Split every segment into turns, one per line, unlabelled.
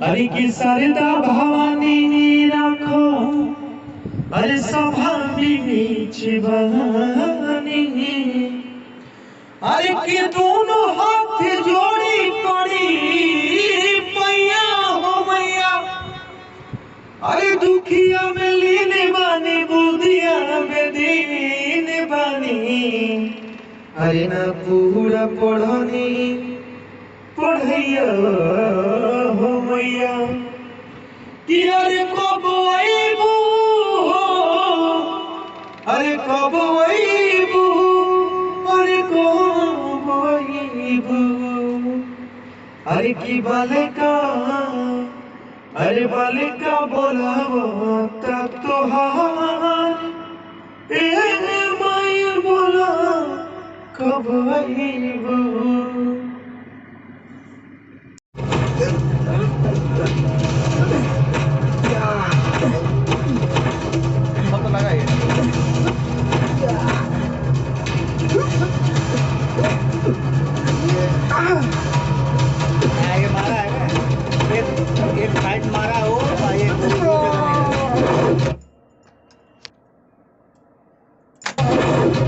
अरे की सरदा भवानी राखो अरे सभा बीच बहानी अरे की दोनों हाथ जोड़ी पड़ी पैया हो मैया अरे दुखिया में लीने बानी बुधिया में दीन बानी अरे ना पूरा पढ़नी पढ़ैया हो मैया कि अरे कब आईबू अरे कब आईबू अरे कब आईबू अरे की बालिका अरे बालिका बोलावता तोहार ए माया बोला कब आईबू।
ये मारा है एक साइड मारा हो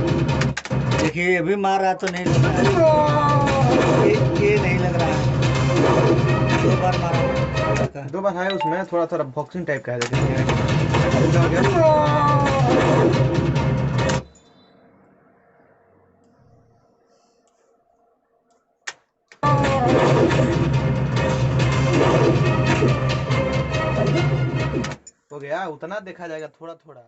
देखिए अभी मारा तो नहीं लग रहा है ये नहीं लग रहा है दो बार मारा
दो बार है उसमें थोड़ा थोड़ा बॉक्सिंग टाइप का है देखिए हो गया उतना देखा जाएगा थोड़ा थोड़ा।